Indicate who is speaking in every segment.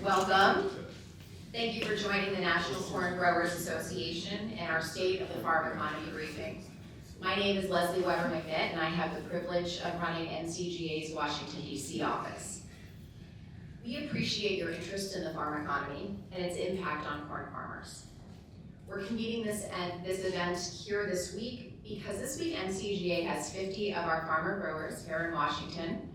Speaker 1: Welcome. Thank you for joining the National Corn Growers Association and our State of the Farm Economy briefing. My name is Leslie Weber-McNitt, and I have the privilege of running NCGA's Washington, D.C. office. We appreciate your interest in the farm economy and its impact on corn farmers. We're convening this event here this week because this week NCGA has 50 of our farmer growers here in Washington,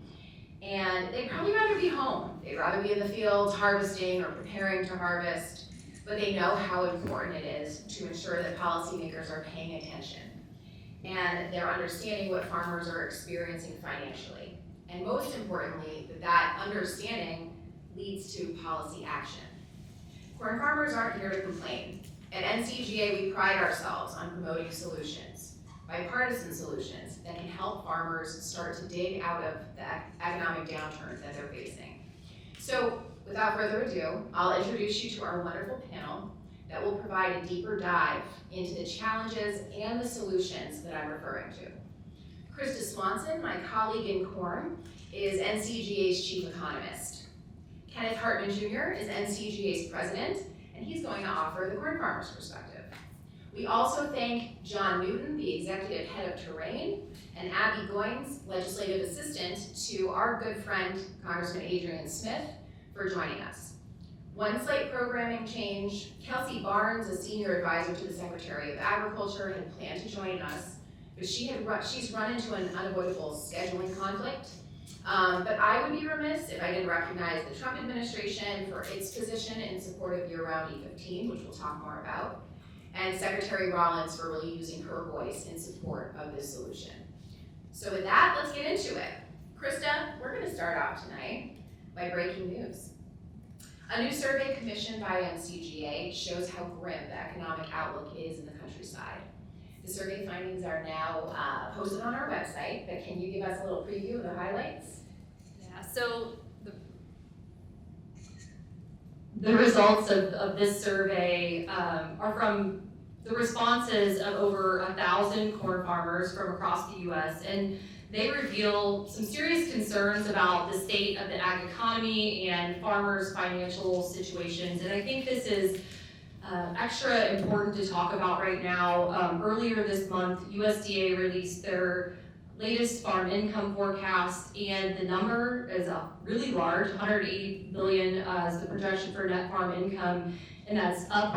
Speaker 1: and they'd probably rather be home. They'd rather be in the fields harvesting or preparing to harvest, but they know how important it is to ensure that policymakers are paying attention and they're understanding what farmers are experiencing financially. And most importantly, that understanding leads to policy action. Corn farmers aren't here to complain. At NCGA, we pride ourselves on promoting solutions, bipartisan solutions that can help farmers start to dig out of the economic downturn that they're facing. So without further ado, I'll introduce you to our wonderful panel that will provide a deeper dive into the challenges and the solutions that I'm referring to. Krista Swanson, my colleague in corn, is NCGA's chief economist. Kenneth Hartman Jr. is NCGA's president, and he's going to offer the corn farmer's perspective. We also thank John Newton, the executive head of Terrain, and Abby Goines, legislative assistant to our good friend, Congressman Adrian Smith, for joining us. One slight programming change: Kelsey Barnes, a senior advisor to the Secretary of Agriculture, had planned to join us, but she's run into an unavoidable scheduling conflict. But I would be remiss if I didn't recognize the Trump administration for its position in support of year-round E15, which we'll talk more about, and Secretary Rollins for really using her voice in support of this solution. So with that, let's get into it. Krista, we're gonna start off tonight by breaking news. A new survey commissioned by NCGA shows how grim the economic outlook is in the countryside. The survey findings are now posted on our website, but can you give us a little preview of the highlights?
Speaker 2: Yeah, so the results of this survey are from the responses of over 1,000 corn farmers from across the U.S., and they reveal some serious concerns about the state of the ag economy and farmers' financial situations. And I think this is extra important to talk about right now. Earlier this month, USDA released their latest farm income forecast, and the number is really large. 180 billion is the projection for net farm income, and that's up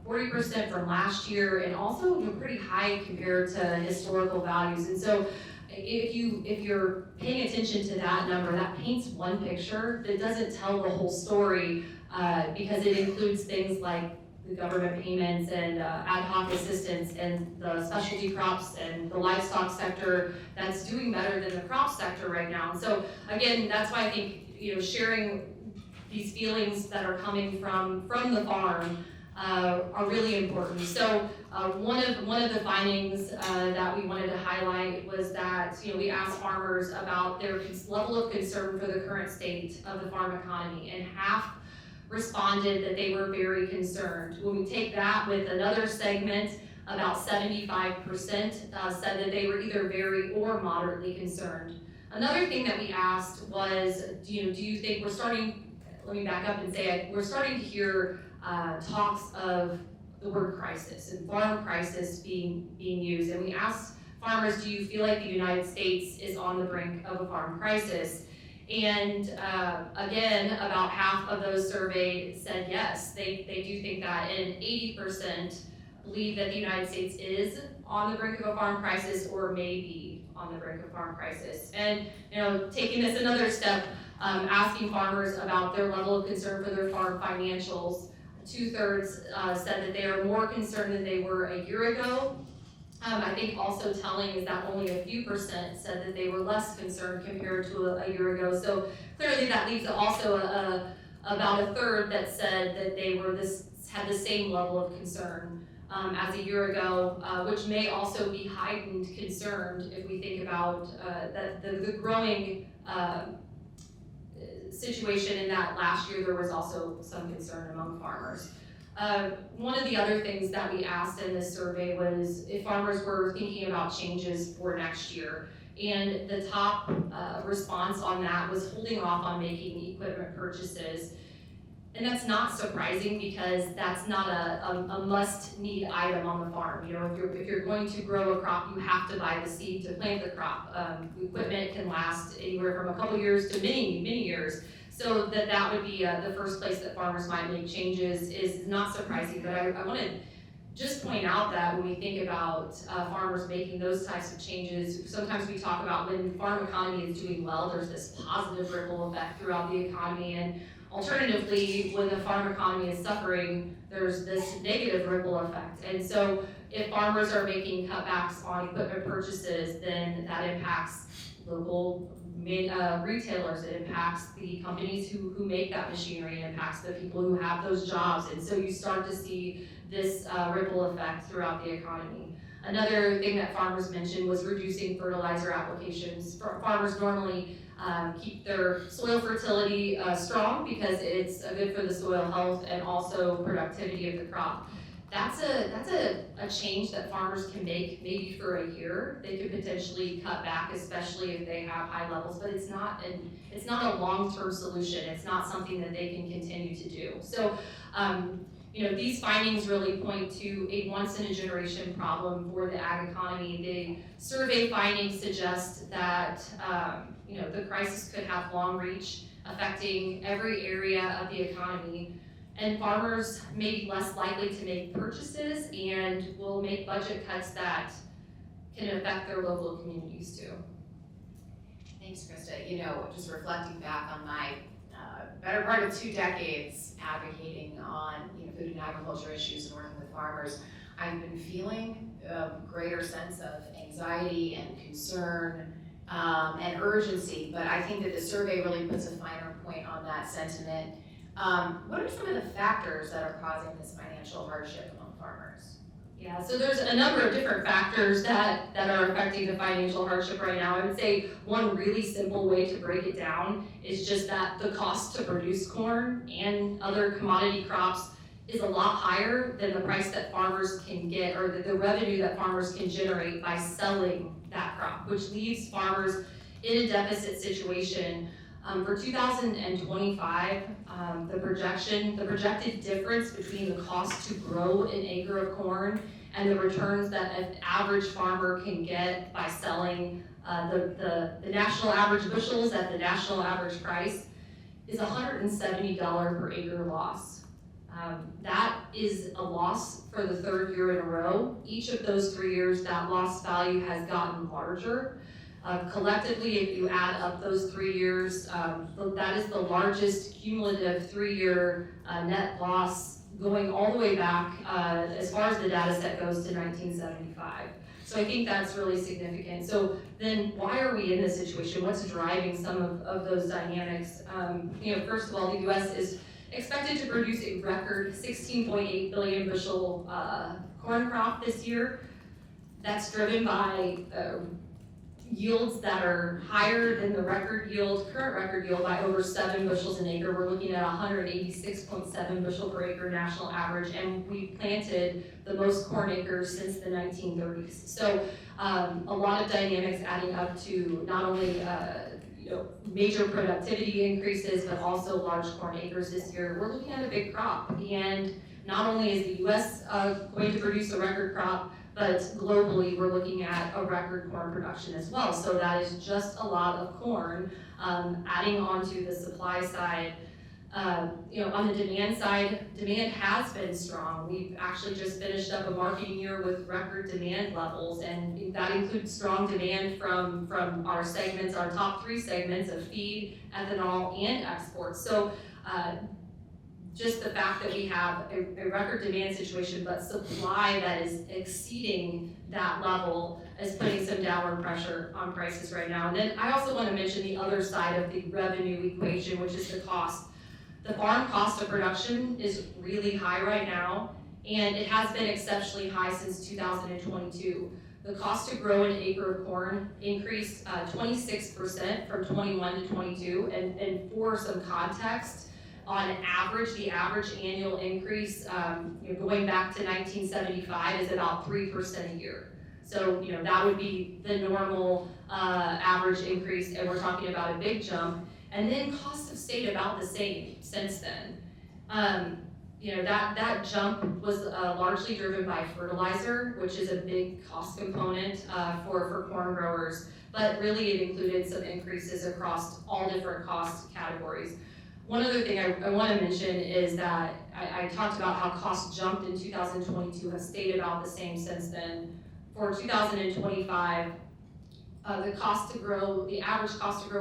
Speaker 2: 40% from last year, and also pretty high compared to historical values. And so if you're paying attention to that number, that paints one picture that doesn't tell the whole story, because it includes things like the government payments and ad hoc assistance and the specialty crops and the livestock sector that's doing better than the crop sector right now. And so again, that's why I think sharing these feelings that are coming from the farm are really important. So one of the findings that we wanted to highlight was that we asked farmers about their level of concern for the current state of the farm economy, and half responded that they were very concerned. When we take that with another segment, about 75% said that they were either very or moderately concerned. Another thing that we asked was, do you think let me back up and say, we're starting to hear talks of the word crisis and farm crisis being used. And we asked farmers, do you feel like the United States is on the brink of a farm crisis? And again, about half of those surveyed said yes, they do think that, and 80% believe that the United States is on the brink of a farm crisis or may be on the brink of farm crisis. And taking this another step, asking farmers about their level of concern for their farm financials, 2/3 said that they are more concerned than they were a year ago. I think also telling is that only a few percent said that they were less concerned compared to a year ago. So clearly that leaves also about 1/3 that said that they had the same level of concern as a year ago, which may also be heightened concern if we think about the growing situation in that last year there was also some concern among farmers. One of the other things that we asked in this survey was if farmers were thinking about changes for next year. And the top response on that was holding off on making equipment purchases. And that's not surprising because that's not a must-need item on the farm. You know, if you're going to grow a crop, you have to buy the seed to plant the crop. The equipment can last anywhere from a couple years to many years. So that would be the first place that farmers might make changes is not surprising. But I want to just point out that when we think about farmers making those types of changes, sometimes we talk about when the farm economy is doing well, there's this positive ripple effect throughout the economy, and alternatively, when the farm economy is suffering, there's this negative ripple effect. And so if farmers are making cutbacks on equipment purchases, then that impacts local retailers, it impacts the companies who make that machinery, it impacts the people who have those jobs. And so you start to see this ripple effect throughout the economy. Another thing that farmers mentioned was reducing fertilizer applications. Farmers normally keep their soil fertility strong because it's good for the soil health and also productivity of the crop. That's a change that farmers can make maybe for a year. They could potentially cut back, especially if they have high levels, but it's not a long-term solution. It's not something that they can continue to do. So, you know, these findings really point to a once-in-a-generation problem for the ag economy. The survey findings suggest that you know, the crisis could have long reach, affecting every area of the economy, and farmers may be less likely to make purchases and will make budget cuts that can affect their local communities too.
Speaker 1: Thanks, Krista. You know, just reflecting back on my better part of 2 decades advocating on food and agriculture issues and working with farmers, I've been feeling a greater sense of anxiety and concern and urgency, but I think that the survey really puts a finer point on that sentiment. What are some of the factors that are causing this financial hardship among farmers?
Speaker 2: Yeah, so there's a number of different factors that are affecting the financial hardship right now. I would say one really simple way to break it down is just that the cost to produce corn and other commodity crops is a lot higher than the price that farmers can get, or the revenue that farmers can generate by selling that crop, which leaves farmers in a deficit situation. For 2025, the projected difference between the cost to grow an acre of corn and the returns that an average farmer can get by selling the national average bushels at the national average price is $170 per acre loss. That is a loss for the 3rd year in a row. Each of those 3 years, that loss value has gotten larger. Collectively, if you add up those 3 years, that is the largest cumulative 3-year net loss going all the way back as far as the data set goes to 1975. So I think that's really significant. So then why are we in this situation? What's driving some of those dynamics? You know, first of all, the U.S. is expected to produce a record 16.8 billion bushel corn crop this year. That's driven by yields that are higher than the current record yield by over 7 bushels an acre. We're looking at 186.7 bushel per acre national average, and we planted the most corn acres since the 1930s. So a lot of dynamics adding up to not only major productivity increases, but also large corn acres this year. We're looking at a big crop, and not only is the U.S. Going to produce a record crop, but globally we're looking at a record corn production as well. So that is just a lot of corn. Adding on to the supply side, on the demand side, demand has been strong. We've actually just finished up a marketing year with record demand levels, and that includes strong demand from our segments, our top 3 segments of feed, ethanol, and exports. So just the fact that we have a record demand situation, but supply that is exceeding that level is putting some downward pressure on prices right now. And then I also want to mention the other side of the revenue equation, which is the cost. The farm cost of production is really high right now, and it has been exceptionally high since 2022. The cost to grow an acre of corn increased 26% from 21 to 22, and for some context, on average, the average annual increase going back to 1975 is about 3% a year. So that would be the normal average increase, and we're talking about a big jump. And then costs have stayed about the same since then. That jump was largely driven by fertilizer, which is a big cost component for corn growers, but really it included some increases across all different cost categories. One other thing I want to mention is that I talked about how costs jumped in 2022, have stayed about the same since then. For 2025, the average cost to grow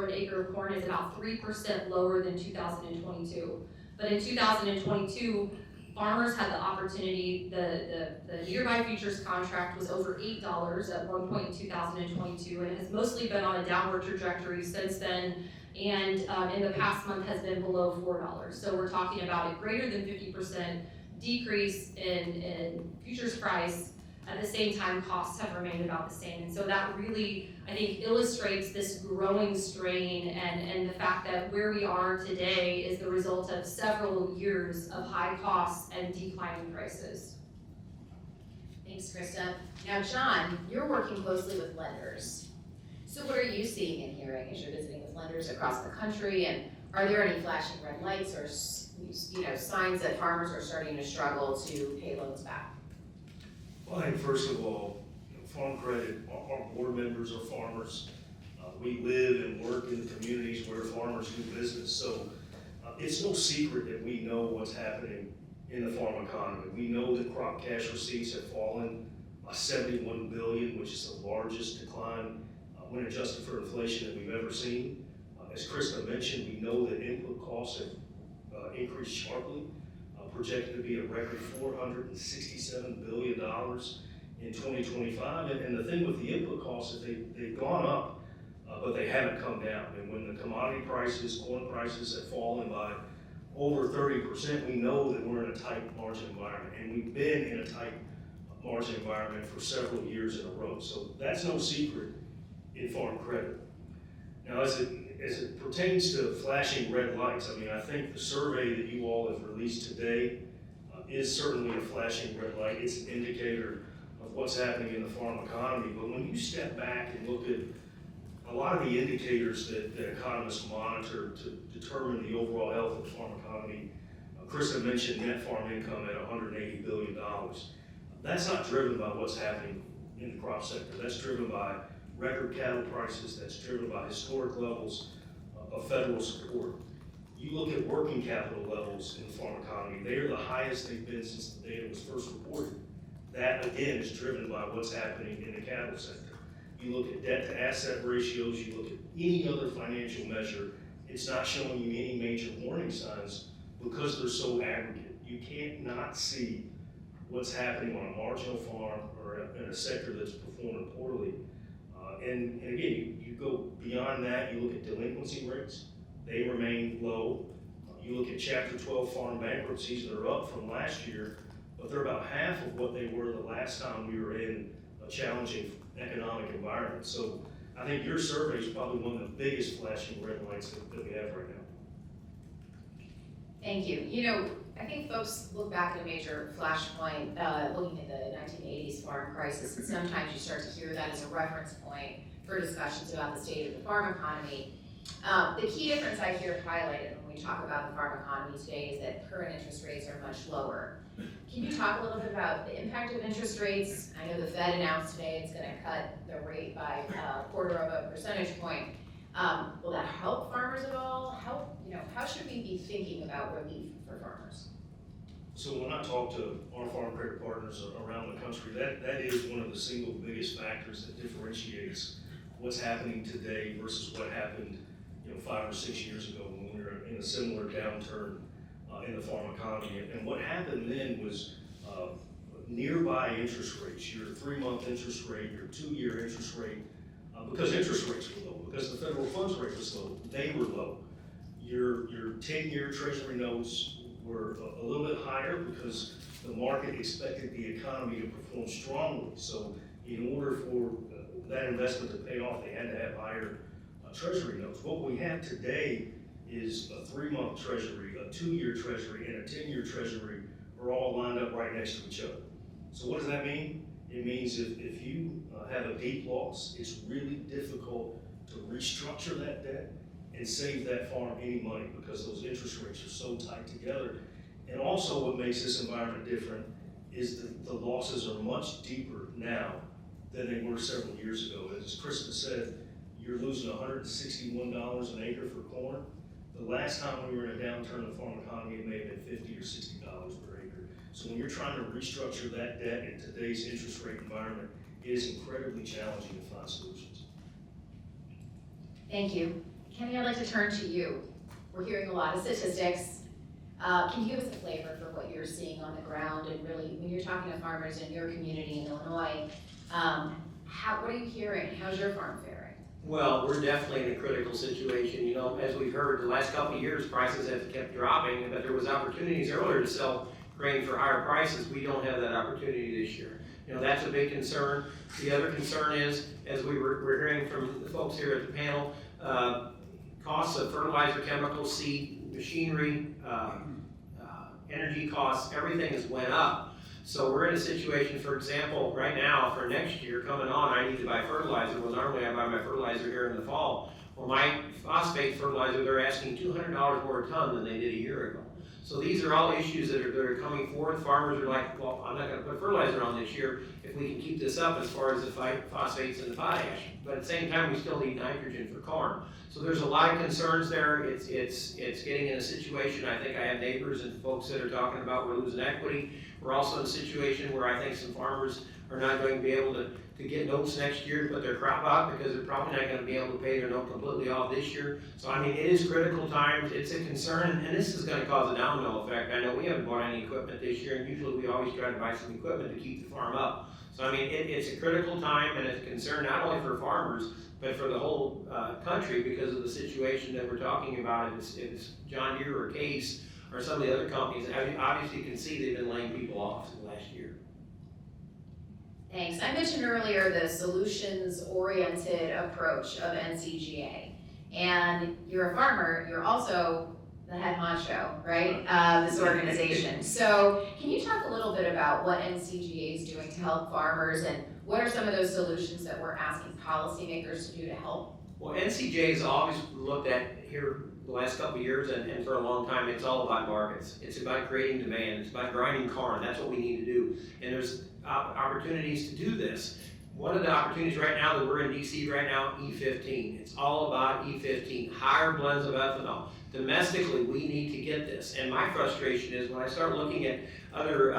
Speaker 2: an acre of corn is about 3% lower than 2022. But in 2022, farmers had the opportunity, the nearby futures contract was over $8 at one point in 2022, and has mostly been on a downward trajectory since then, and in the past month has been below $4. So we're talking about a greater than 50% decrease in futures price. At the same time, costs have remained about the same. And so that really, I think, illustrates this growing strain and the fact that where we are today is the result of several years of high costs and declining prices.
Speaker 1: Thanks, Krista. Now, John, you're working closely with lenders. So what are you seeing and hearing as you're visiting with lenders across the country? And are there any flashing red lights or signs that farmers are starting to struggle to pay loans back?
Speaker 3: Well, I think first of all, Farm Credit, our board members are farmers. We live and work in communities where farmers do business. So it's no secret that we know what's happening in the farm economy. We know that crop cash receipts have fallen by $71 billion, which is the largest decline when adjusted for inflation that we've ever seen. As Krista mentioned, we know that input costs have increased sharply. Projected to be a record $467 billion in 2025. And the thing with the input costs is they've gone up, but they haven't come down. And when the commodity prices, corn prices have fallen by over 30%, we know that we're in a tight margin environment. And we've been in a tight margin environment for several years in a row. So that's no secret in Farm Credit. Now, as it pertains to flashing red lights, I mean, I think the survey that you all have released today is certainly a flashing red light. It's an indicator of what's happening in the farm economy. But when you step back and look at a lot of the indicators that economists monitor to determine the overall health of the farm economy, Krista mentioned net farm income at $180 billion. That's not driven by what's happening in the crop sector. That's driven by record cattle prices, that's driven by historic levels of federal support. You look at working capital levels in the farm economy, they are the highest they've been since the data was first reported. That again is driven by what's happening in the cattle sector. You look at debt to asset ratios, you look at any other financial measure, it's not showing you any major warning signs because they're so aggregate. You can't not see what's happening on a marginal farm or in a sector that's performing poorly. And again, you go beyond that, you look at delinquency rates, they remain low. You look at Chapter 12 farm bankruptcies, they're up from last year, but they're about half of what they were the last time we were in a challenging economic environment. So I think your survey is probably one of the biggest flashing red lights that we have right now.
Speaker 1: Thank you. I think folks look back at a major flashpoint, looking at the 1980s farm crisis, and sometimes you start to hear that as a reference point for discussions about the state of the farm economy. The key difference I hear highlighted when we talk about the farm economy today is that current interest rates are much lower. Can you talk a little bit about the impact of interest rates? I know the Fed announced today it's going to cut the rate by a quarter of a percentage point. Will that help farmers at all? How should we be thinking about relief for farmers?
Speaker 3: So when I talk to our farm credit partners around the country, that is one of the single biggest factors that differentiates what's happening today versus what happened 5 or 6 years ago when we were in a similar downturn in the farm economy. And what happened then was nearby interest rates, your 3-month interest rate, your 2-year interest rate, because interest rates were low, because the federal funds rate was low, they were low. Your 10-year treasury notes were a little bit higher because the market expected the economy to perform strongly. So in order for that investment to pay off, they had to have higher treasury notes. What we have today is a 3-month treasury, a 2-year treasury, and a 10-year treasury are all lined up right next to each other. So what does that mean? It means if you have a deep loss, it's really difficult to restructure that debt and save that farm any money because those interest rates are so tight together. And also what makes this environment different is that the losses are much deeper now than they were several years ago. As Krista said, you're losing $161 an acre for corn. The last time we were in a downturn in the farm economy, it may have been $50 or $60 per acre. So when you're trying to restructure that debt in today's interest rate environment, it is incredibly challenging to find solutions.
Speaker 1: Thank you. Kenny, I'd like to turn to you. We're hearing a lot of statistics. Can you give us a flavor for what you're seeing on the ground, and really, when you're talking to farmers in your community in Illinois, what are you hearing? How's your farm faring?
Speaker 4: Well, we're definitely in a critical situation. You know, as we've heard, the last couple of years, prices have kept dropping, but there was opportunities earlier to sell grain for higher prices. We don't have that opportunity this year. You know, that's a big concern. The other concern is, as we're hearing from the folks here at the panel, costs of fertilizer, chemicals, seed, machinery, energy costs, everything has went up. So we're in a situation, for example, right now for next year coming on, I need to buy fertilizer. Well, normally I buy my fertilizer here in the fall. Well, my phosphate fertilizer, they're asking $200 more a ton than they did a year ago. So these are all issues that are coming forward. Farmers are like, well, I'm not going to put fertilizer on this year if we can keep this up as far as the phosphates and the potash. But at the same time, we still need nitrogen for corn. So there's a lot of concerns there. It's getting in a situation. I think I have neighbors and folks that are talking about we're losing equity. We're also in a situation where I think some farmers are not going to be able to get notes next year to put their crop out because they're probably not going to be able to pay their note completely off this year. So I mean, it is critical times. It's a concern, and this is going to cause a domino effect. I know we haven't bought any equipment this year, and usually we always try to buy some equipment to keep the farm up. So I mean, it's a critical time, and it's a concern not only for farmers, but for the whole country because of the situation that we're talking about. It's John Deere or Case or some of the other companies. Obviously, you can see they've been laying people off in the last year.
Speaker 1: Thanks. I mentioned earlier the solutions-oriented approach of NCGA. And you're a farmer, you're also the head honcho, right, this organization. So can you talk a little bit about what NCGA is doing to help farmers, and what are some of those solutions that we're asking policymakers to do to help?
Speaker 4: Well, NCGA has always looked at here the last couple of years, and for a long time, it's all about markets. It's about creating demand. It's about grinding corn. That's what we need to do. And there's opportunities to do this. One of the opportunities right now that we're in DC right now, E15. It's all about E15, higher blends of ethanol. Domestically, we need to get this. And my frustration is when I start looking at other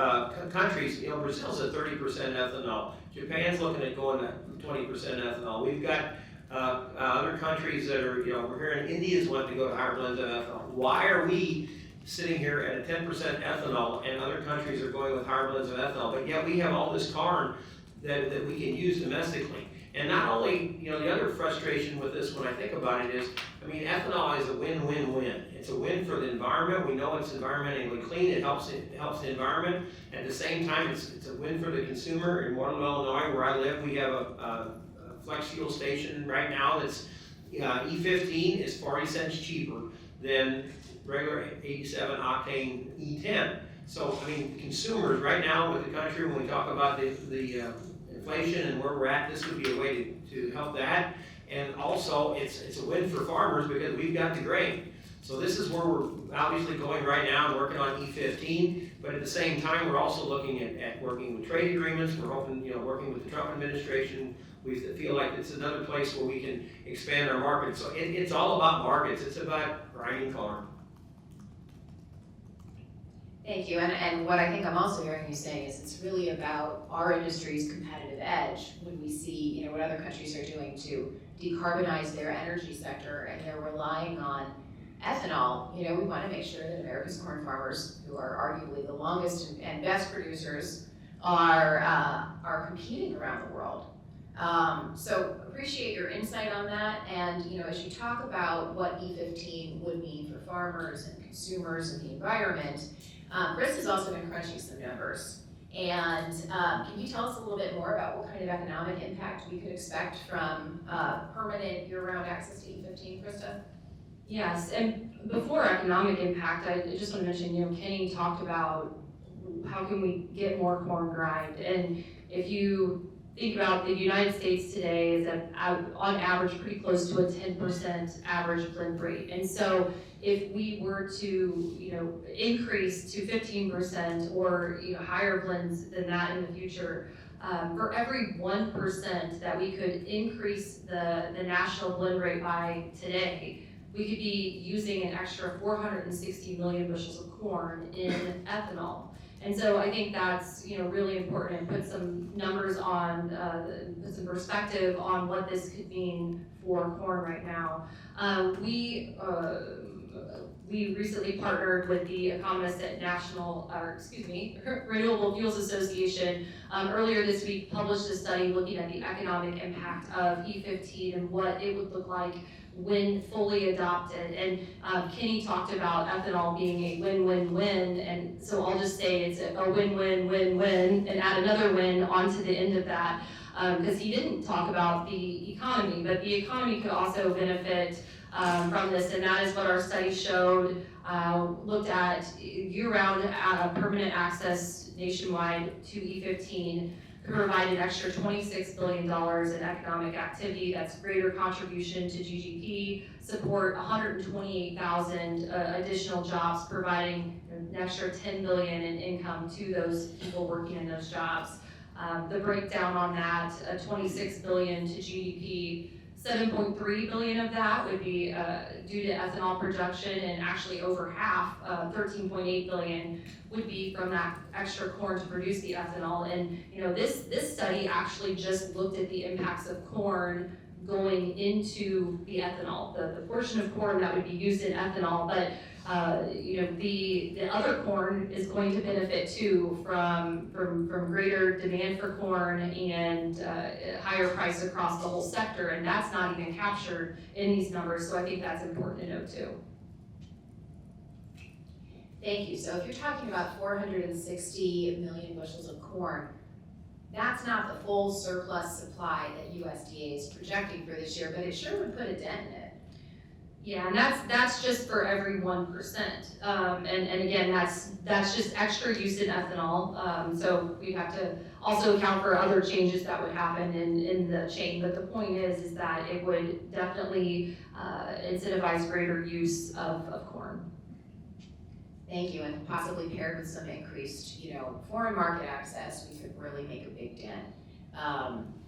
Speaker 4: countries, you know, Brazil's at 30% ethanol. Japan's looking at going to 20% ethanol. We've got other countries that are, you know, we're hearing India's wanting to go to higher blends of ethanol. Why are we sitting here at a 10% ethanol and other countries are going with higher blends of ethanol, but yet we have all this corn that we can use domestically? And not only, you know, the other frustration with this when I think about it is, I mean, ethanol is a win-win-win. It's a win for the environment. We know it's environmentally clean. It helps the environment. At the same time, it's a win for the consumer. In Waterloo, Illinois, where I live, we have a flex fuel station right now that's E15 is 40 cents cheaper than regular 87 octane E10. So, I mean, consumers right now with the country, when we talk about the inflation and where we're at, this would be a way to help that. And also, it's a win for farmers because we've got the grain. So this is where we're obviously going right now and working on E15, but at the same time, we're also looking at working with trade agreements. We're hoping, you know, working with the Trump administration. We feel like it's another place where we can expand our market. So it's all about markets. It's about grinding corn.
Speaker 1: Thank you, and what I think I'm also hearing you saying is it's really about our industry's competitive edge when we see, you know, what other countries are doing to decarbonize their energy sector, and they're relying on ethanol. You know, we want to make sure that America's corn farmers, who are arguably the longest and best producers, are competing around the world. So appreciate your insight on that, and you know, as you talk about what E15 would mean for farmers and consumers and the environment, Chris has also been crunching some numbers. And can you tell us a little bit more about what kind of economic impact we could expect from permanent year-round access to E15, Krista?
Speaker 2: Yes, and before economic impact, I just want to mention, you know, Kenny talked about how can we get more corn grind, and if you think about the United States today is on average pretty close to a 10% average blend rate. And so if we were to, increase to 15% or, higher blends than that in the future, for every 1% that we could increase the national blend rate by today, we could be using an extra 460 million bushels of corn in ethanol. And so I think that's really important, and put some numbers on, put some perspective on what this could mean for corn right now. We recently partnered with the economists at Renewable Fuels Association. Earlier this week, published a study looking at the economic impact of E15 and what it would look like when fully adopted. And Kenny talked about ethanol being a win-win-win, and so I'll just say it's a win-win-win-win and add another win onto the end of that, because he didn't talk about the economy, but the economy could also benefit from this, and that is what our study showed. Looked at year-round permanent access nationwide to E15 could provide an extra $26 billion in economic activity. That's greater contribution to GDP, support 128,000 additional jobs, providing an extra $10 billion in income to those people working in those jobs. The breakdown on that, $26 billion to GDP, 7.3 billion of that would be due to ethanol production, and actually over half, 13.8 billion, would be from that extra corn to produce the ethanol. And this study actually just looked at the impacts of corn going into the ethanol, the portion of corn that would be used in ethanol, but the other corn is going to benefit too from greater demand for corn and higher price across the whole sector, and that's not even captured in these numbers, so I think that's important to note too.
Speaker 1: Thank you. So if you're talking about 460 million bushels of corn, that's not the full surplus supply that USDA is projecting for this year, but it sure would put a dent in it.
Speaker 2: Yeah, and that's just for every 1%. And again, that's just extra use in ethanol. So we'd have to also account for other changes that would happen in the chain. But the point is that it would definitely incentivize greater use of corn.
Speaker 1: Thank you, and possibly paired with some increased, foreign market access, we could really make a big dent.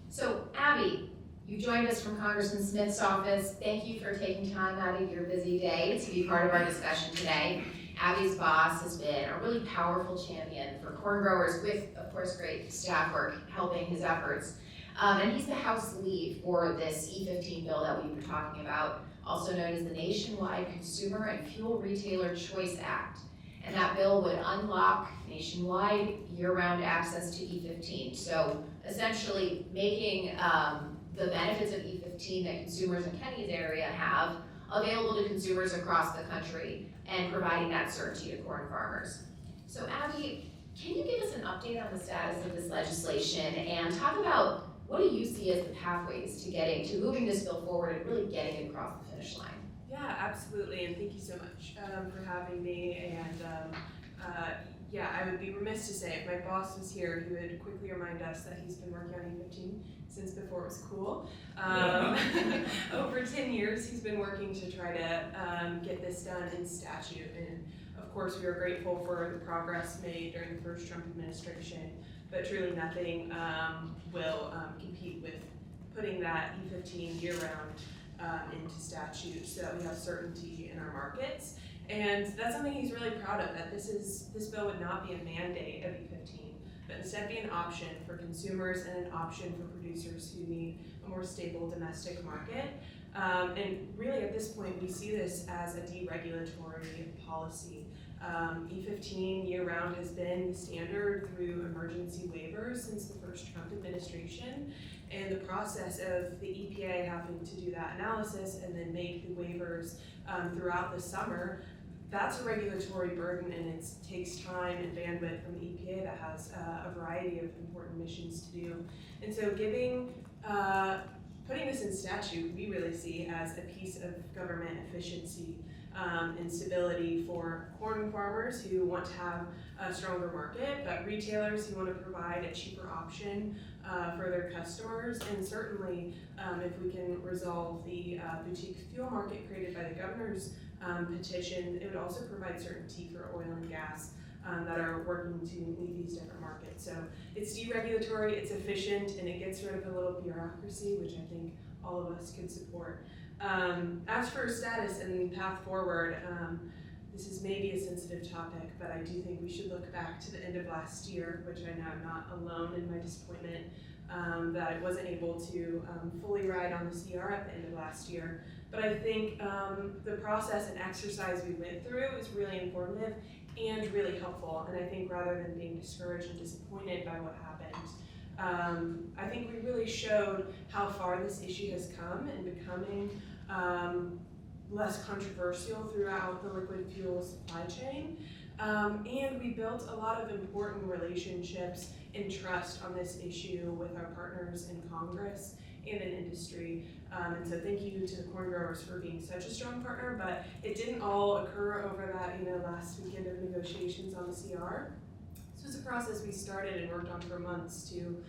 Speaker 1: So Abby, you joined us from Congressman Smith's office. Thank you for taking time out of your busy day to be part of our discussion today. Abby's boss has been a really powerful champion for corn growers with, of course, great staff work helping his efforts. And he's the House lead for this E15 bill that we were talking about, also known as the Nationwide Consumer and Fuel Retailer Choice Act. And that bill would unlock nationwide year-round access to E15. So essentially making the benefits of E15 that consumers in Kenny's area have available to consumers across the country and providing that certainty to corn farmers. So Abby, can you give us an update on the status of this legislation and talk about what do you see as the pathways to moving this bill forward and really getting it across the finish line?
Speaker 5: Yeah, absolutely, and thank you so much for having me. And I would be remiss to say if my boss was here, he would quickly remind us that he's been working on E15 since before it was cool. Over 10 years, he's been working to try to get this done in statute. And of course, we are grateful for the progress made during the first Trump administration, but truly nothing will compete with putting that E15 year-round into statute so that we have certainty in our markets. And that's something he's really proud of, that this bill would not be a mandate of E15, but instead be an option for consumers and an option for producers who need a more stable domestic market. And really at this point, we see this as a deregulatory policy. E15 year-round has been standard through emergency waivers since the first Trump administration, and the process of the EPA having to do that analysis and then make the waivers throughout the summer, that's a regulatory burden, and it takes time and bandwidth from the EPA that has a variety of important missions to do. And so putting this in statute, we really see as a piece of government efficiency. and stability for corn farmers who want to have a stronger market, but retailers who want to provide a cheaper option for their customers, and certainly if we can resolve the boutique fuel market created by the governor's petition, it would also provide certainty for oil and gas that are working to meet these different markets. So it's deregulatory, it's efficient, and it gets rid of a little bureaucracy, which I think all of us could support. As for status and path forward, this is maybe a sensitive topic, but I do think we should look back to the end of last year, which I know I'm not alone in my disappointment that I wasn't able to fully ride on the CR at the end of last year. But I think the process and exercise we went through is really informative and really helpful. And I think rather than being discouraged and disappointed by what happened, I think we really showed how far this issue has come in becoming less controversial throughout the liquid fuel supply chain. And we built a lot of important relationships and trust on this issue with our partners in Congress and in industry. And so thank you to the corn growers for being such a strong partner, but it didn't all occur over that last weekend of negotiations on the CR. So it's a process we started and worked on for months to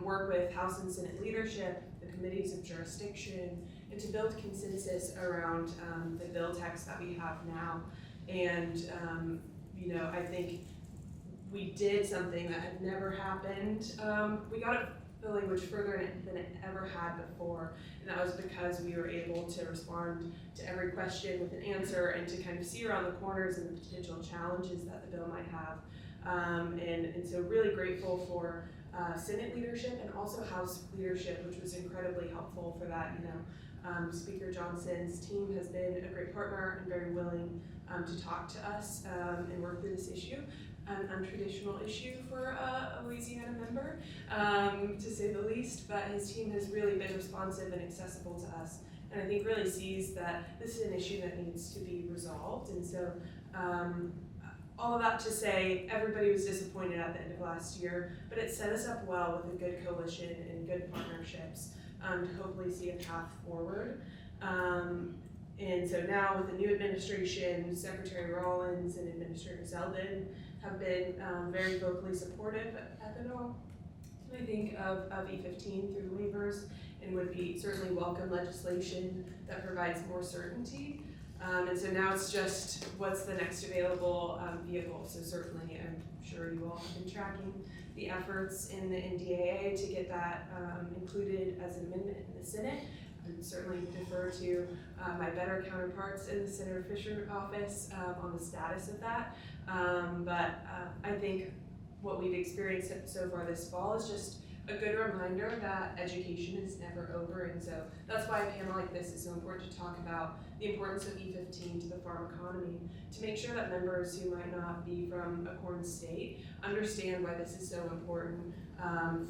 Speaker 5: work with House and Senate leadership, the committees of jurisdiction, and to build consensus around the bill text that we have now. And I think we did something that had never happened. We got the language further than it ever had before, and that was because we were able to respond to every question with an answer and to kind of see around the corners and the potential challenges that the bill might have. And so really grateful for Senate leadership and also House leadership, which was incredibly helpful for that. Speaker Johnson's team has been a great partner and very willing to talk to us and work through this issue, an untraditional issue for a Louisiana member, to say the least, but his team has really been responsive and accessible to us, and I think really sees that this is an issue that needs to be resolved. And so all of that to say, everybody was disappointed at the end of last year, but it set us up well with a good coalition and good partnerships to hopefully see a path forward. And so now with the new administration, Secretary Rollins and Administrator Zeldin have been very vocally supportive of ethanol. I think of E15 through the waivers, and would be certainly welcome legislation that provides more certainty. And so now it's just what's the next available vehicle. So certainly I'm sure you all have been tracking the efforts in the NDAA to get that included as an amendment in the Senate. I would certainly defer to my better counterparts in the Senator Fisher office on the status of that. But I think what we've experienced so far this fall is just a good reminder that education is never over, and so that's why a panel like this is so important to talk about the importance of E15 to the farm economy, to make sure that members who might not be from a corn state understand why this is so important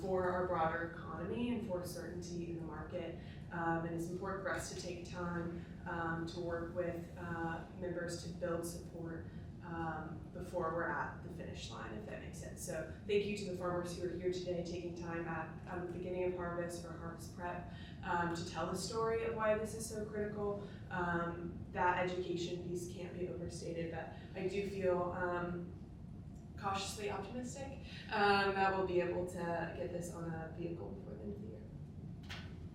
Speaker 5: for our broader economy and for certainty in the market. And it's important for us to take time to work with members to build support before we're at the finish line, if that makes sense. So thank you to the farmers who are here today, taking time at the beginning of harvest or harvest prep to tell the story of why this is so critical. That education piece can't be overstated, but I do feel cautiously optimistic that we'll be able to get this on a vehicle before the end of the year.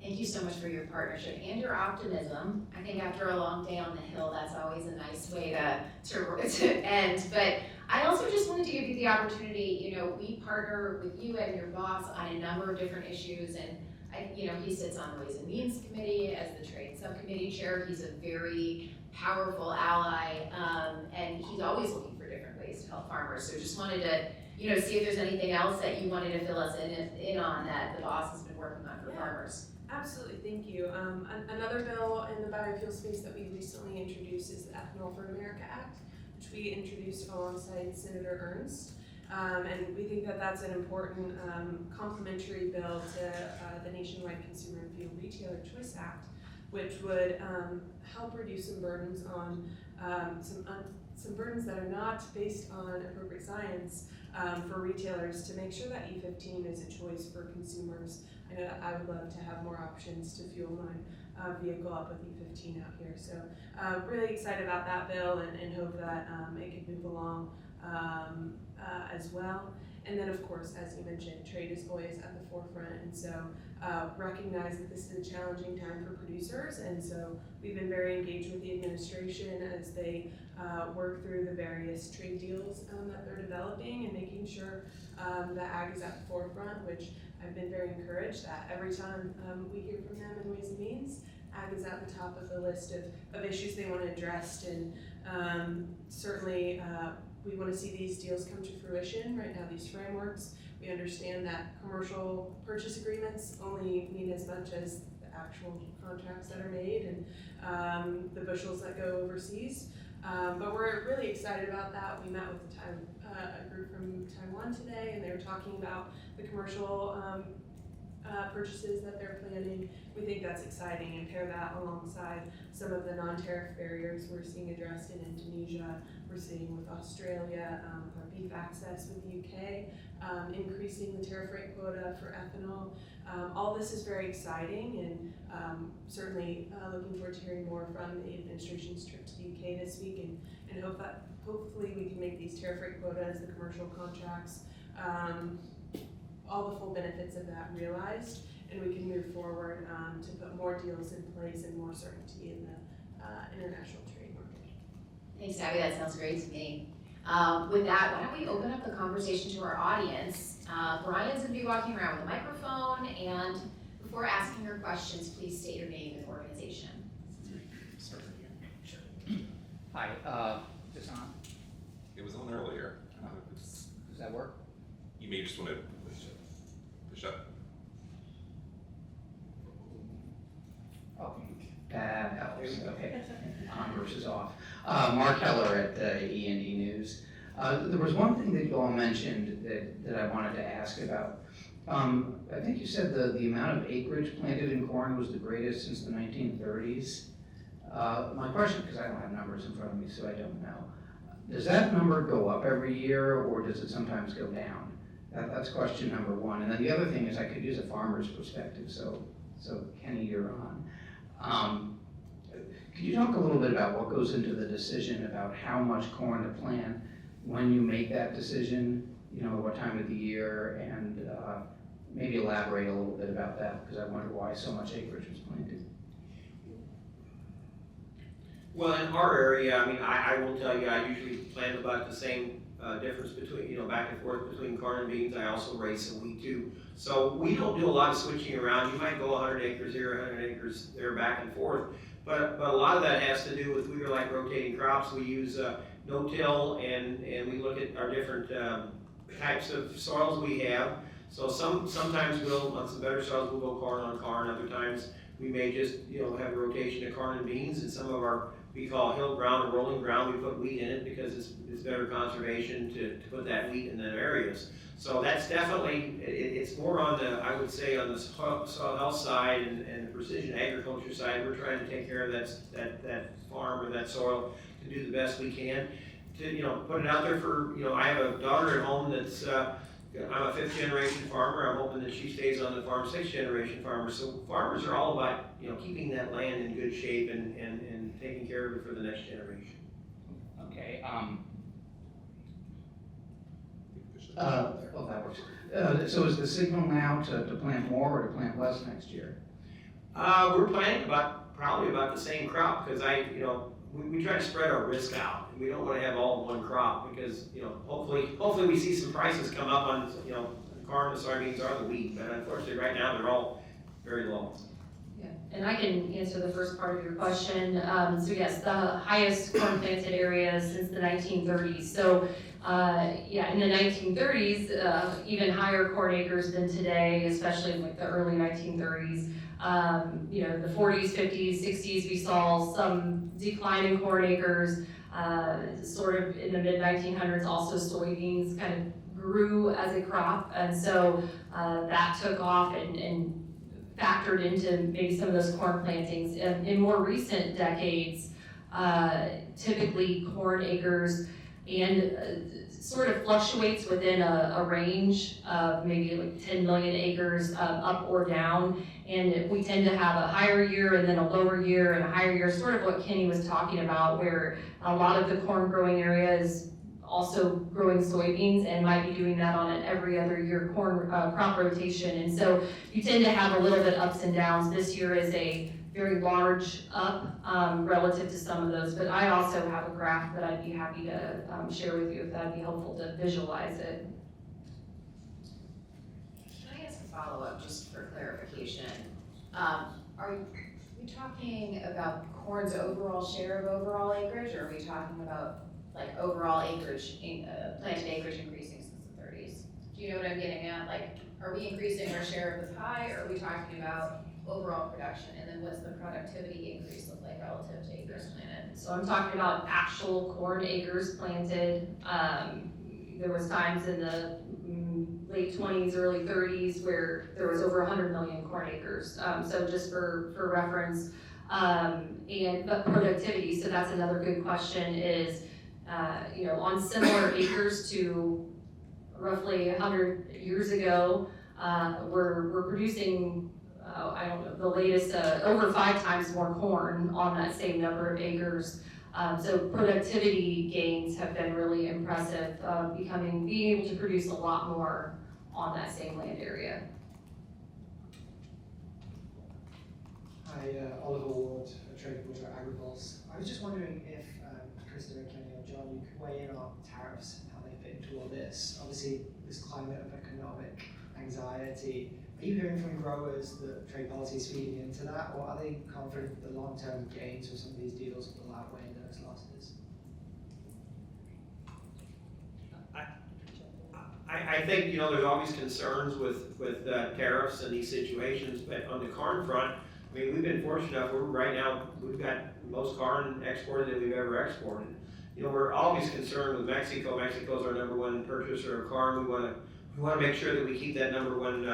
Speaker 1: Thank you so much for your partnership and your optimism. I think after a long day on the Hill, that's always a nice way to end. But I also just wanted to give you the opportunity, we partner with you and your boss on a number of different issues, and he sits on the Ways and Means Committee as the Trade Subcommittee Chair. He's a very powerful ally, and he's always looking for different ways to help farmers. So just wanted to, see if there's anything else that you wanted to fill us in on that the boss has been working on for farmers.
Speaker 5: Absolutely, thank you. Another bill in the biofuel space that we recently introduced is the Ethanol for America Act, which we introduced alongside Senator Ernst. And we think that that's an important complementary bill to the Nationwide Consumer and Fuel Retailer Choice Act, which would help reduce some burdens on some burdens that are not based on appropriate science for retailers, to make sure that E15 is a choice for consumers. I know that I would love to have more options to fuel vehicle up with E15 out here. So really excited about that bill and hope that it can move along as well. And then, of course, as you mentioned, trade is always at the forefront, and so recognize that this is a challenging time for producers, and so we've been very engaged with the administration as they work through the various trade deals that they're developing and making sure that ag is at the forefront, which I've been very encouraged that every time we hear from them in Ways and Means, ag is at the top of the list of issues they want addressed, and certainly we want to see these deals come to fruition. Right now, these frameworks, we understand that commercial purchase agreements only mean as much as the actual contracts that are made and the bushels that go overseas. But we're really excited about that. We met with a group from Taiwan today, and they were talking about the commercial purchases that they're planning. We think that's exciting, and pair that alongside some of the non-tariff barriers we're seeing addressed in Indonesia, we're seeing with Australia, our beef access with the UK, increasing the tariff rate quota for ethanol. All this is very exciting, and certainly looking forward to hearing more from the administration's trip to the UK this week, and hope that hopefully we can make these tariff rate quotas, the commercial contracts, all the full benefits of that realized, and we can move forward to put more deals in place and more certainty in the international trade market.
Speaker 1: Thanks, Abby, that sounds great to me. With that, why don't we open up the conversation to our audience. Brian's gonna be walking around with a microphone, and before asking your questions, please state your name and organization.
Speaker 6: Hi, is this on?
Speaker 7: It was on earlier.
Speaker 6: Does that work?
Speaker 7: You may just want to push up.
Speaker 6: Oh, that helps, okay. On versus off. Mark Heller at E&D News. There was one thing that you all mentioned that I wanted to ask about. I think you said the amount of acreage planted in corn was the greatest since the 1930s. My question, because I don't have numbers in front of me, so I don't know. Does that number go up every year, or does it sometimes go down? That's question number one. And then the other thing is I could use a farmer's perspective, so Kenny, you're on. Could you talk a little bit about what goes into the decision about how much corn to plant, when you make that decision, you know, what time of the year, and maybe elaborate a little bit about that, because I wonder why so much acreage was planted.
Speaker 4: Well, in our area, I mean, I will tell you, I usually plant about the same difference between, you know, back and forth between corn and beans. I also raise some wheat too. So we don't do a lot of switching around. You might go 100 acres here, 100 acres there, back and forth. But a lot of that has to do with, we are like rotating crops. We use no-till, and we look at our different types of soils we have. So sometimes we'll, on some better soils, we'll go corn on corn. Other times we may just, you know, have a rotation of corn and beans. And some of our, we call hill ground or rolling ground, we put wheat in it because it's better conservation to put that wheat in them areas. So that's definitely, it's more on the, I would say, on the soil health side and the precision agriculture side. We're trying to take care of that farm or that soil to do the best we can to, you know, put it out there for, you know, I have a daughter at home that's, I'm a 5th generation farmer. I'm hoping that she stays on the farm, 6th generation farmer. So farmers are all about, you know, keeping that land in good shape and taking care of it for the next generation.
Speaker 6: Okay. That works. So is the signal now to plant more or to plant less next year?
Speaker 4: We're planting probably about the same crop because we try to spread our risk out. We don't want to have all in one crop because, you know, hopefully we see some prices come up on, you know, the corn, the soybeans, or the wheat. But unfortunately, right now they're all very low.
Speaker 2: Yeah, and I can answer the first part of your question. So yes, the highest corn planted areas since the 1930s. So in the 1930s, even higher corn acres than today, especially in like the early 1930s. The 40s, 50s, 60s, we saw some decline in corn acres. Sort of in the mid 1900s, also soybeans kind of grew as a crop, and so that took off and factored into maybe some of those corn plantings. In more recent decades, typically corn acres and sort of fluctuates within a range of maybe like 10 million acres up or down. And we tend to have a higher year and then a lower year and a higher year, sort of what Kenny was talking about, where a lot of the corn growing area is also growing soybeans and might be doing that on an every other year corn crop rotation. And so you tend to have a little bit ups and downs. This year is a very large up relative to some of those, but I also have a graph that I'd be happy to share with you if that'd be helpful to visualize it.
Speaker 1: Can I ask a follow-up just for clarification? Are you talking about corn's overall share of overall acreage, or are we talking about like overall acreage, planted acreage increasing since the 30s? Do you know what I'm getting at? Like, are we increasing our share of the pie, or are we talking about overall production? And then what's the productivity increase look like relative to acres planted?
Speaker 2: So I'm talking about actual corn acres planted. There was times in the late 20s, early 30s where there was over 100 million corn acres. So just for reference, but productivity, so that's another good question is, on similar acres to roughly 100 years ago, we're producing, I don't know, the latest, over 5 times more corn on that same number of acres. So productivity gains have been really impressive, being able to produce a lot more on that same land area.
Speaker 8: Hi, Oliver Ward, Trade Water Agripulse. I was just wondering if Krista, Kenny, or John, you could weigh in on tariffs and how they fit into all this. Obviously, this climate of economic anxiety. Are you hearing from growers that trade policy is feeding into that, or are they confident that the long-term gains of some of these deals will outweigh those losses?
Speaker 4: I think, there's always concerns with tariffs and these situations, but on the corn front, I mean, we've been fortunate enough, we've got most corn exported that we've ever exported. We're always concerned with Mexico. Mexico's our number one purchaser of corn. We want to make sure that we keep that number one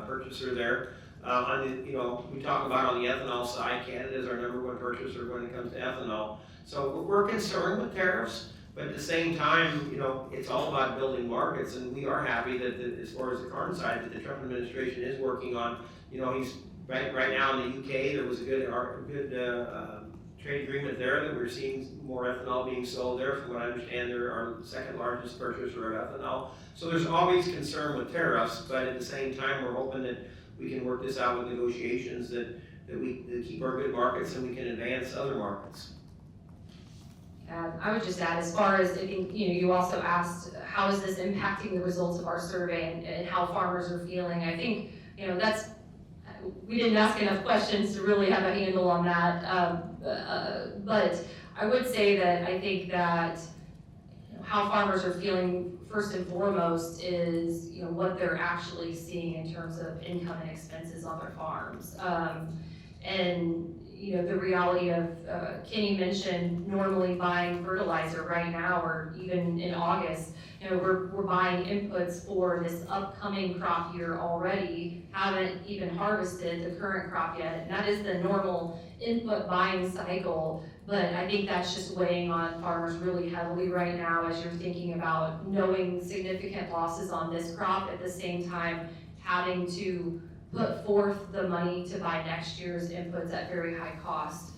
Speaker 4: purchaser there. We talk about on the ethanol side, Canada is our number one purchaser when it comes to ethanol. So we're concerned with tariffs, but at the same time, it's all about building markets, and we are happy that as far as the corn side, that the Trump administration is working on. He's right now in the UK. There was a good trade agreement there that we're seeing more ethanol being sold there. From what I understand, they're our second largest purchaser of ethanol. So there's always concern with tariffs, but at the same time, we're hoping that we can work this out with negotiations that keep our good markets and we can advance other markets.
Speaker 2: I would just add, as far as, I think, you also asked, how is this impacting the results of our survey and how farmers are feeling? I think, we didn't ask enough questions to really have a handle on that. But I would say that I think that how farmers are feeling first and foremost is, what they're actually seeing in terms of income and expenses on their farms. And the reality of, Kenny mentioned normally buying fertilizer right now, or even in August, we're buying inputs for this upcoming crop year already, haven't even harvested the current crop yet, and that is the normal input buying cycle. But I think that's just weighing on farmers really heavily right now as you're thinking about knowing significant losses on this crop, at the same time having to put forth the money to buy next year's inputs at very high cost.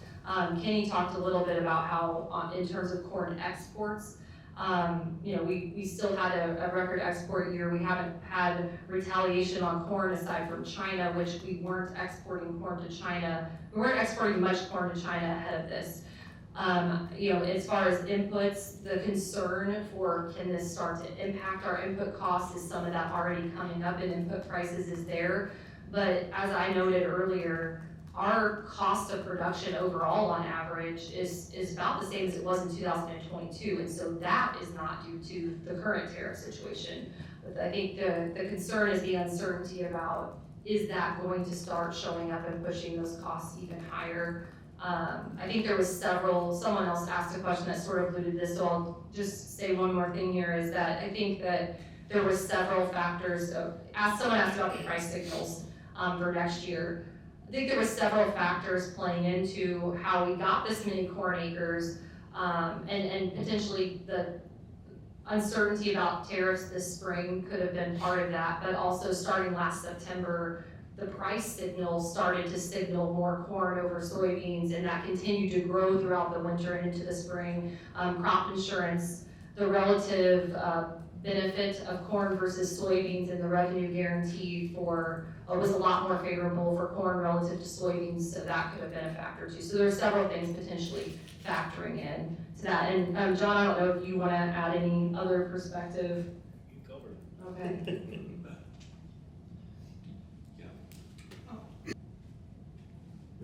Speaker 2: Kenny talked a little bit about how, in terms of corn exports, we still had a record export year. We haven't had retaliation on corn aside from China, which we weren't exporting corn to China. We weren't exporting much corn to China ahead of this. As far as inputs, the concern for can this start to impact our input costs, is some of that already coming up in input prices is there. But as I noted earlier, our cost of production overall on average is about the same as it was in 2022, and so that is not due to the current tariff situation. But I think the concern is the uncertainty about, is that going to start showing up and pushing those costs even higher? I think there was someone else asked a question that sort of alluded to this, so I'll just say one more thing here, is that I think that there was several factors. Someone asked about the price signals for next year. I think there were several factors playing into how we got this many corn acres, and potentially the uncertainty about tariffs this spring could have been part of that, but also starting last September, the price signal started to signal more corn over soybeans, and that continued to grow throughout the winter and into the spring. Crop insurance, the relative benefit of corn versus soybeans and the revenue guarantee for was a lot more favorable for corn relative to soybeans, so that could have been a factor too. So there are several things potentially factoring in to that. And John, I don't know if you want to add any other perspective.
Speaker 3: You covered
Speaker 2: Okay.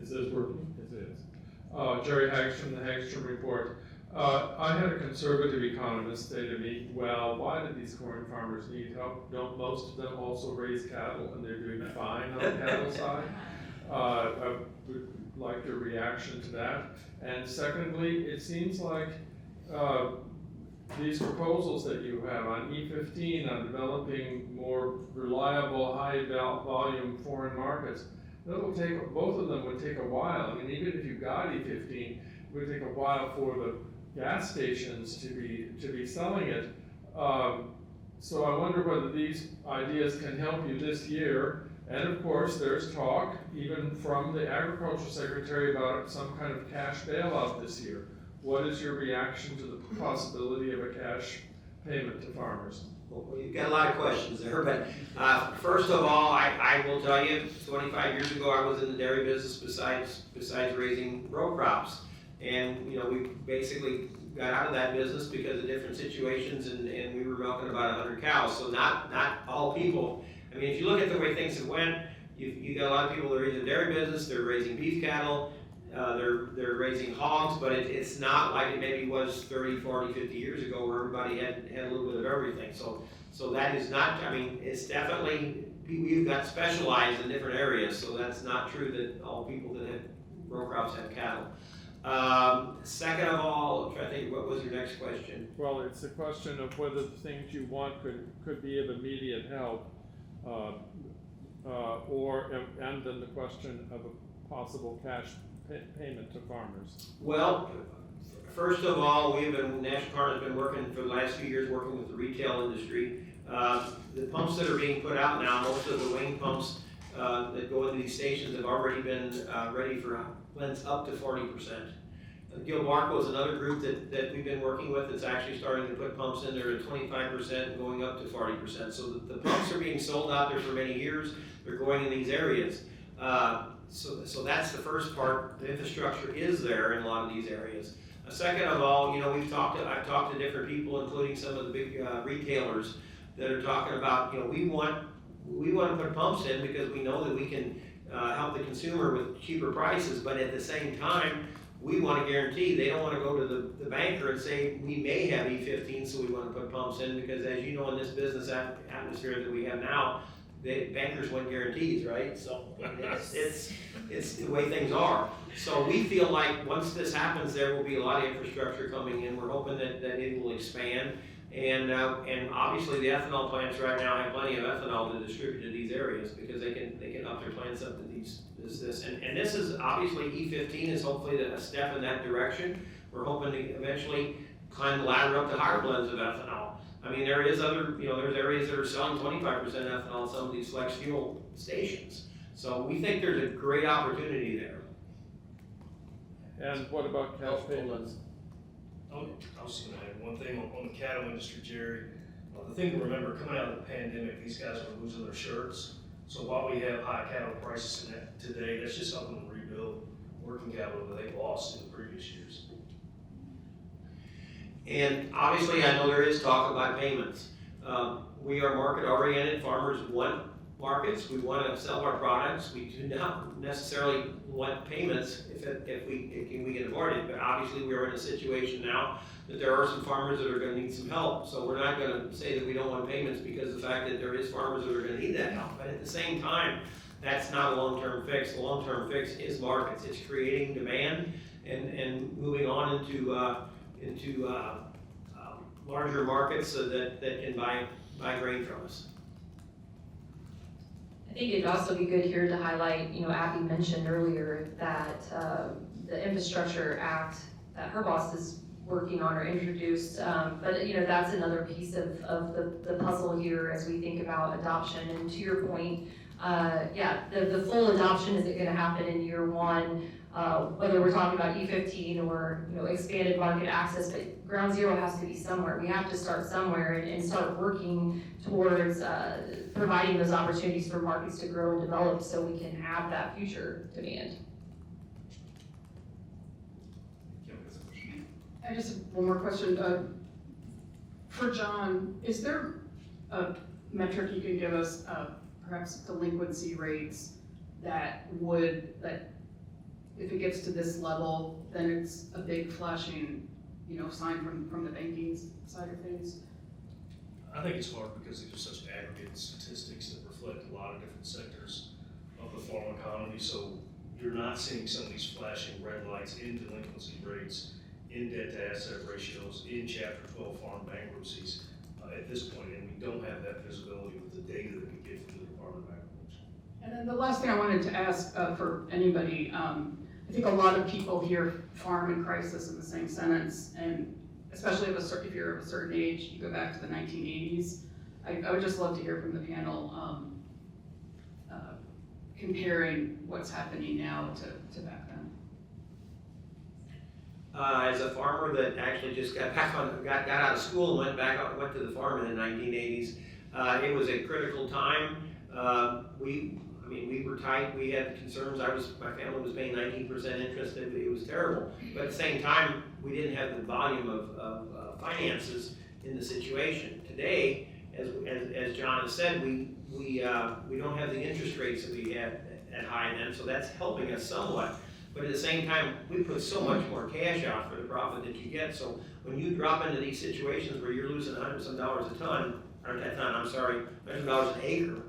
Speaker 9: Is this working? It is. Jerry Hagstrom, the Hagstrom Report. I had a conservative economist say to me, well, why do these corn farmers need help? Don't most of them also raise cattle and they're doing fine on the cattle side? I would like your reaction to that. And secondly, it seems like these proposals that you have on E15, on developing more reliable, high volume foreign markets, that'll take, both of them would take a while. I mean, even if you got E15, it would take a while for the gas stations to be selling it. So I wonder whether these ideas can help you this year. And of course, there's talk, even from the Agriculture Secretary, about some kind of cash bailout this year. What is your reaction to the possibility of a cash payment to farmers?
Speaker 4: Well, you've got a lot of questions there, but first of all, I will tell you, 25 years ago, I was in the dairy business besides raising row crops. And, you know, we basically got out of that business because of different situations, and we were milking about 100 cows. So not all people. I mean, if you look at the way things have went, you got a lot of people that are in the dairy business, they're raising beef cattle, they're raising hogs, but it's not like it maybe was 30, 40, 50 years ago where everybody had a little bit of everything. So that is not, I mean, it's definitely, we've got specialized in different areas, so that's not true that all people that have row crops have cattle. Second of all, I'm trying to think, what was your next question?
Speaker 9: Well, it's a question of whether the things you want could be of immediate help, and then the question of a possible cash payment to farmers.
Speaker 4: Well, first of all, National Corn has been working for the last few years, working with the retail industry. The pumps that are being put out now, most of the Wayne pumps that go into these stations have already been ready for blends up to 40%. Gilbarco is another group that we've been working with that's actually starting to put pumps in there at 25% and going up to 40%. So the pumps are being sold out there for many years. They're going in these areas. So that's the first part. The infrastructure is there in a lot of these areas. Second of all, you know, I've talked to different people, including some of the big retailers that are talking about, you know, we want to put pumps in because we know that we can help the consumer with cheaper prices, but at the same time, we want to guarantee. They don't want to go to the banker and say, we may have E15, so we want to put pumps in, because as you know, in this business atmosphere that we have now, the bankers want guarantees, right? So it's the way things are. So we feel like once this happens, there will be a lot of infrastructure coming in. We're hoping that it will expand. And obviously the ethanol plants right now have plenty of ethanol to distribute to these areas, because they can up their plants up to this. And this is obviously E15 is hopefully a step in that direction. We're hoping to eventually climb the ladder up to higher blends of ethanol. I mean, there is there's areas that are selling 25% ethanol at some of these flex fuel stations. So we think there's a great opportunity there.
Speaker 9: And what about cash payments?
Speaker 3: I was going to add one thing on the cattle industry, Jerry. The thing to remember, coming out of the pandemic, these guys are losing their shirts. So while we have high cattle prices today, that's just helping them rebuild working capital that they lost in the previous years.
Speaker 4: And obviously, I know there is talk about payments. We are market-oriented. Farmers want markets. We want to sell our products. We do not necessarily want payments if we can avoid it. But obviously, we are in a situation now that there are some farmers that are going to need some help. So we're not going to say that we don't want payments, because of the fact that there is farmers that are going to need that help. But at the same time, that's not a long-term fix. The long-term fix is markets. It's creating demand and moving on into larger markets so that can buy grain from us.
Speaker 2: I think it'd also be good here to highlight, you know, Abby mentioned earlier that the Infrastructure Act that her boss is working on or introduced. But that's another piece of the puzzle here as we think about adoption. And to your point, the full adoption isn't gonna happen in year one, whether we're talking about E15 or expanded market access, but ground zero has to be somewhere. We have to start somewhere and start working towards providing those opportunities for markets to grow and develop so we can have that future demand.
Speaker 10: I just have one more question. For John, is there a metric you can give us, perhaps delinquency rates that if it gets to this level, then it's a big flashing, sign from the banking side of things?
Speaker 3: I think it's hard because these are such aggregate statistics that reflect a lot of different sectors of the farm economy. So you're not seeing some of these flashing red lights in delinquency rates, in debt to asset ratios, in Chapter 12 farm bankruptcies at this point, and we don't have that visibility with the data that we get from the Department of Agriculture.
Speaker 10: And then the last thing I wanted to ask for anybody, I think a lot of people hear farm and crisis in the same sentence, and especially if you're of a certain age, you go back to the 1980s. I would just love to hear from the panel comparing what's happening now to back then.
Speaker 4: As a farmer that actually just got out of school and went to the farm in the 1980s, it was a critical time. We were tight. We had concerns. My family was paying 19% interest. It was terrible. But at the same time, we didn't have the volume of finances in the situation. Today, as John has said, we don't have the interest rates that we had at high then, so that's helping us somewhat. But at the same time, we put so much more cash out for the profit that you get. So when you drop into these situations where you're losing $100-some a ton, or a ton, I'm sorry, $100 an acre,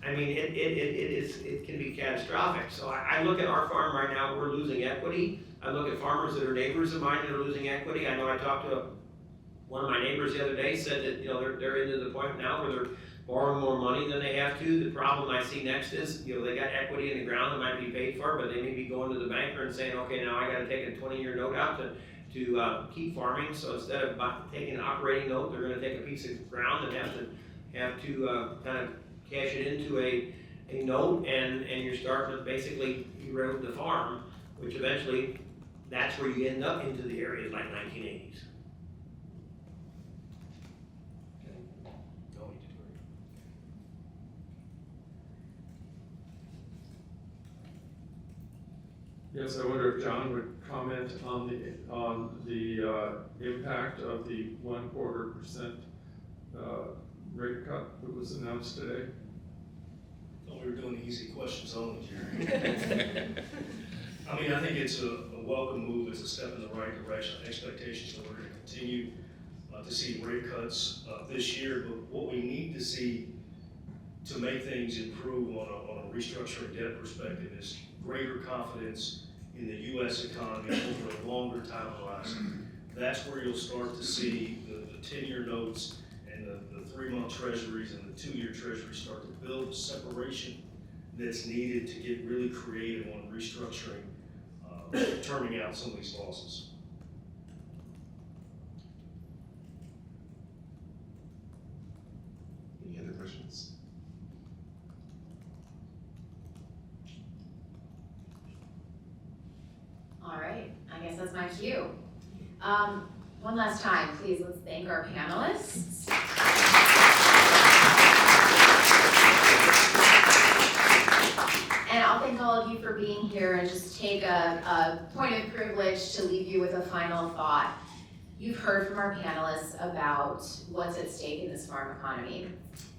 Speaker 4: I mean, it can be catastrophic. So I look at our farm right now, we're losing equity. I look at farmers that are neighbors of mine that are losing equity. I know I talked to one of my neighbors the other day, said that they're into the point now where they're borrowing more money than they have to. The problem I see next is, they got equity in the ground that might be paid for, but they may be going to the banker and saying, okay, now I gotta take a 20-year note out to keep farming. So instead of taking an operating note, they're gonna take a piece of ground and have to kind of cash it into a note, and you're starting to basically erode the farm, which eventually, that's where you end up into the areas like 1980s.
Speaker 9: Yes, I wonder if John would comment on the impact of the 1/4% rate cut that was announced today.
Speaker 3: Thought we were doing easy questions only, Jerry. I mean, I think it's a welcome move. It's a step in the right direction. Expectations that we're going to continue to see rate cuts this year, but what we need to see to make things improve on a restructuring debt perspective is greater confidence in the U.S. economy over a longer time horizon. That's where you'll start to see the 10-year notes and the 3-month treasuries and the 2-year treasuries start to build the separation that's needed to get really creative on restructuring, terming out some of these losses.
Speaker 7: Any other questions?
Speaker 1: All right, I guess that's my cue. One last time, please, let's thank our panelists. And I'll thank all of you for being here and just take a point of privilege to leave you with a final thought. You've heard from our panelists about what's at stake in this farm economy.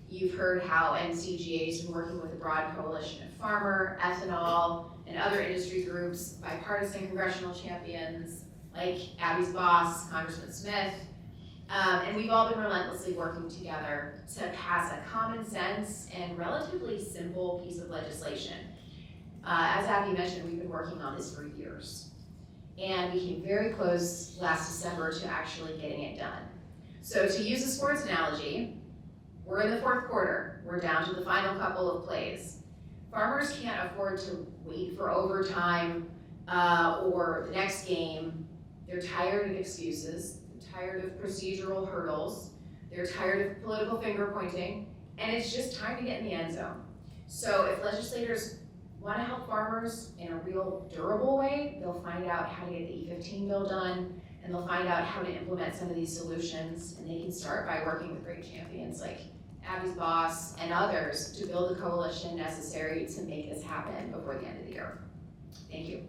Speaker 1: You've heard how NCGA has been working with a broad coalition of farmer, ethanol, and other industry groups, bipartisan congressional champions like Abby's boss, Congressman Smith, and we've all been relentlessly working together to pass a common sense and relatively simple piece of legislation. As Abby mentioned, we've been working on this for years, and we came very close last December to actually getting it done. So to use a sports analogy, we're in the 4th quarter. We're down to the final couple of plays. Farmers can't afford to wait for overtime or the next game They're tired of excuses, they're tired of procedural hurdles, they're tired of political finger pointing, and it's just time to get in the end zone. So if legislators want to help farmers in a real durable way, they'll find out how to get the E15 bill done, and they'll find out how to implement some of these solutions, and they can start by working with great champions like Abby's boss and others to build the coalition necessary to make this happen before the end of the year. Thank you.